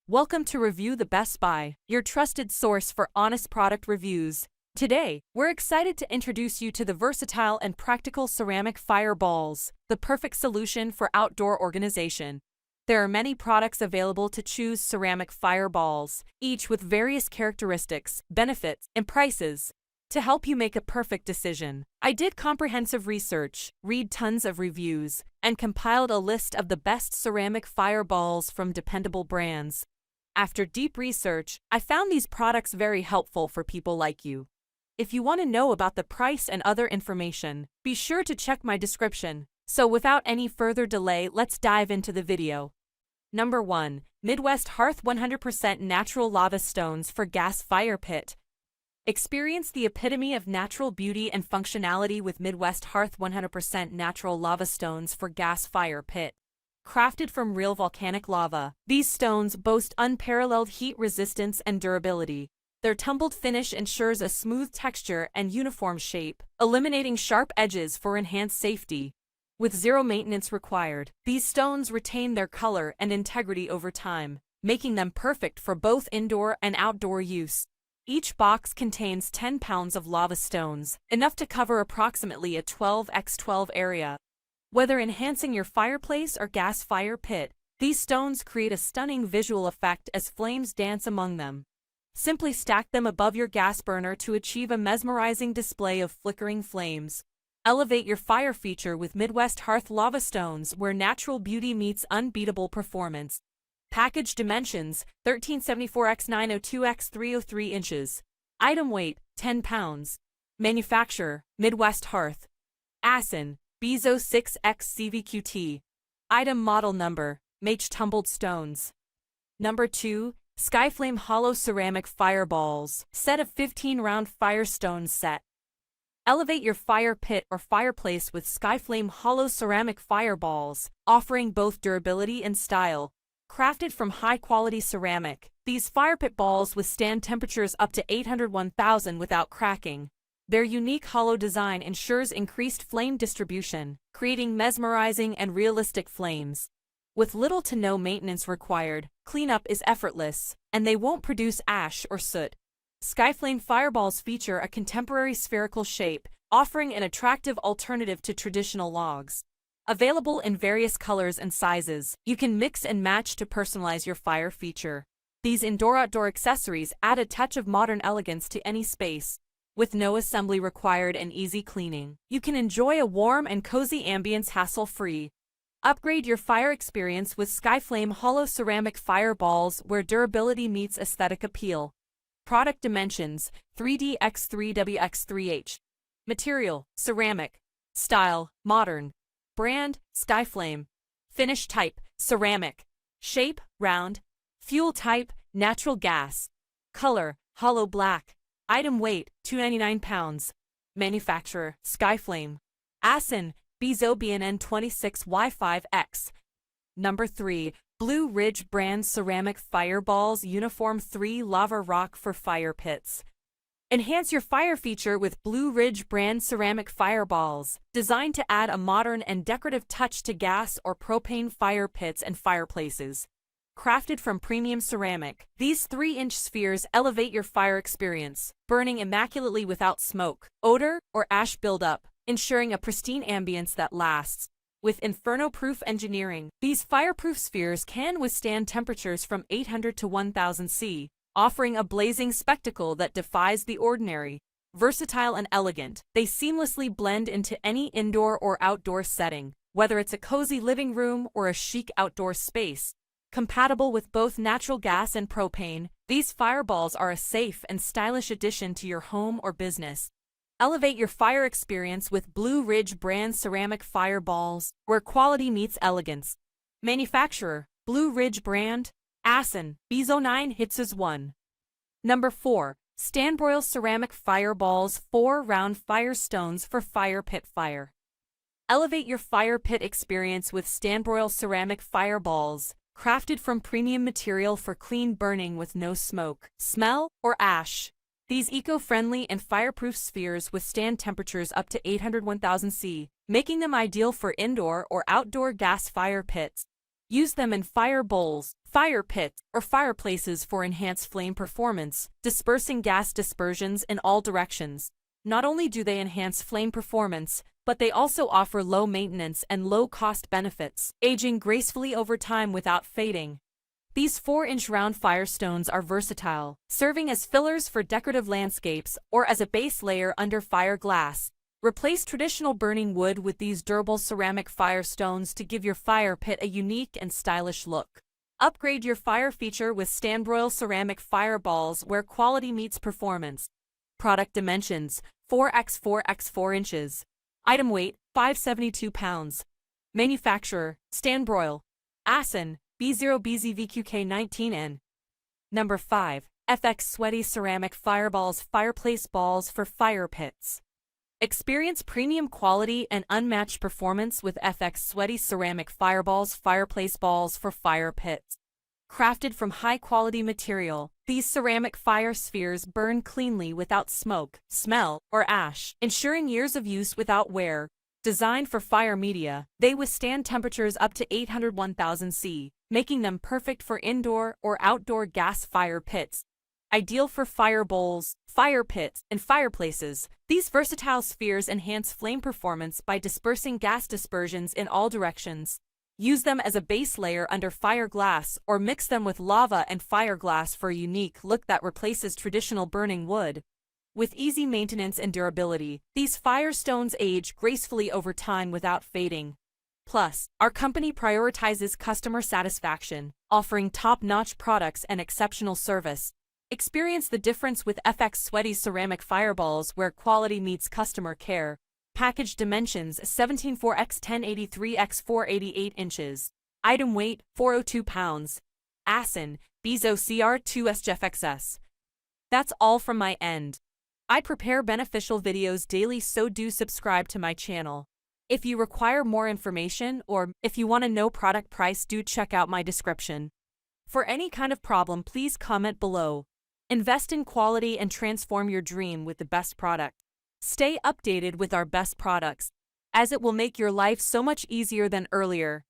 Welcome to Review the Best Buy, your trusted source for honest product reviews. Today, we're excited to introduce you to the versatile and practical ceramic fireballs, the perfect solution for outdoor organization. There are many products available to choose ceramic fireballs, each with various characteristics, benefits, and prices. To help you make a perfect decision, I did comprehensive research, read tons of reviews, and compiled a list of the best ceramic fireballs from dependable brands. After deep research, I found these products very helpful for people like you. If you want to know about the price and other information, be sure to check my description. So without any further delay, let's dive into the video. Number 1. Midwest Hearth 100% Natural Lava Stones for Gas Fire Pit. Experience the epitome of natural beauty and functionality with Midwest Hearth 100% Natural Lava Stones for Gas Fire Pit. Crafted from real volcanic lava, these stones boast unparalleled heat resistance and durability. Their tumbled finish ensures a smooth texture and uniform shape, eliminating sharp edges for enhanced safety. With zero maintenance required, these stones retain their color and integrity over time, making them perfect for both indoor and outdoor use. Each box contains 10 pounds of lava stones, enough to cover approximately a 12x12 area. Whether enhancing your fireplace or gas fire pit, these stones create a stunning visual effect as flames dance among them. Simply stack them above your gas burner to achieve a mesmerizing display of flickering flames. Elevate your fire feature with Midwest Hearth lava stones, where natural beauty meets unbeatable performance. Package dimensions: 1374x902x303 inches. Item weight: 10 pounds. Manufacturer: Midwest Hearth. ASIN: Bezo 6X CVQT. Item model number: Mach Tumbled Stones. Number 2. Skyflame Hollow Ceramic Fireballs. Set of 15 round firestones set. Elevate your fire pit or fireplace with Skyflame Hollow Ceramic Fireballs, offering both durability and style. Crafted from high-quality ceramic, these fire pit balls withstand temperatures up to 801,000 without cracking. Their unique hollow design ensures increased flame distribution, creating mesmerizing and realistic flames. With little to no maintenance required, cleanup is effortless, and they won't produce ash or soot. Skyflame fireballs feature a contemporary spherical shape, offering an attractive alternative to traditional logs. Available in various colors and sizes, you can mix and match to personalize your fire feature. These indoor-outdoor accessories add a touch of modern elegance to any space. With no assembly required and easy cleaning, you can enjoy a warm and cozy ambience hassle-free. Upgrade your fire experience with Skyflame Hollow Ceramic Fireballs, where durability meets aesthetic appeal. Product dimensions: 3D x3W x3H. Material: ceramic. Style: modern. Brand: Skyflame. Finish type: ceramic. Shape: round. Fuel type: natural gas. Color: hollow black. Item weight: 299 pounds. Manufacturer: Skyflame. ASIN: Bezo BNN26Y5X. Number 3. Blue Ridge Brand Ceramic Fireballs Uniform 3 Lava Rock for Fire Pits. Enhance your fire feature with Blue Ridge Brand Ceramic Fireballs, designed to add a modern and decorative touch to gas or propane fire pits and fireplaces. Crafted from premium ceramic, these 3-inch spheres elevate your fire experience, burning immaculately without smoke, odor, or ash buildup, ensuring a pristine ambience that lasts. With inferno-proof engineering, these fireproof spheres can withstand temperatures from 800 to 1000 C, offering a blazing spectacle that defies the ordinary. Versatile and elegant, they seamlessly blend into any indoor or outdoor setting, whether it's a cozy living room or a chic outdoor space. Compatible with both natural gas and propane, these fireballs are a safe and stylish addition to your home or business. Elevate your fire experience with Blue Ridge Brand Ceramic Fireballs, where quality meets elegance. Manufacturer: Blue Ridge Brand. ASIN: Bezo 9 Hitses 1. Number 4. Stanbroil Ceramic Fireballs 4 Round Firestones for Fire Pit Fire. Elevate your fire pit experience with Stanbroil Ceramic Fireballs, crafted from premium material for clean burning with no smoke, smell, or ash. These eco-friendly and fireproof spheres withstand temperatures up to 801,000 C, making them ideal for indoor or outdoor gas fire pits. Use them in fire bowls, Fire pits, or fireplaces for enhanced flame performance, dispersing gas dispersions in all directions. Not only do they enhance flame performance, but they also offer low maintenance and low-cost benefits, aging gracefully over time without fading. These 4-inch round firestones are versatile, serving as fillers for decorative landscapes or as a base layer under fire glass. Replace traditional burning wood with these durable ceramic firestones to give your fire pit a unique and stylish look. Upgrade your fire feature with Stanbroil ceramic fireballs where quality meets performance. Product dimensions: 4x4x4 inches. Item weight: 572 pounds. Manufacturer: Stanbroil. ASIN: B0BZVQK19N. Number 5. Fxswety ceramic fireballs, fireplace balls for fire pits. Experience premium quality and unmatched performance with Fxswety ceramic fireballs, fireplace balls for fire pits. Crafted from high-quality material, these ceramic fire spheres burn cleanly without smoke, smell, or ash, ensuring years of use without wear. Designed for fire media, they withstand temperatures up to 801,000 C, making them perfect for indoor or outdoor gas fire pits. Ideal for fire bowls, fire pits, and fireplaces, these versatile spheres enhance flame performance by dispersing gas dispersions in all directions. Use them as a base layer under fire glass or mix them with lava and fire glass for a unique look that replaces traditional burning wood. With easy maintenance and durability, these firestones age gracefully over time without fading. Plus, our company prioritizes customer satisfaction, offering top-notch products and exceptional service. Experience the difference with Fxswety ceramic fireballs where quality meets customer care. Package dimensions: 17.4x 1083x 488 inches. Item weight: 402 pounds. ASIN: BZOCR2SGFXS. That's all from my end. I prepare beneficial videos daily, so do subscribe to my channel. If you require more information or if you want to know product price, do check out my description. For any kind of problem, please comment below. Invest in quality and transform your dream with the best product. Stay updated with our best products, as it will make your life so much easier than earlier.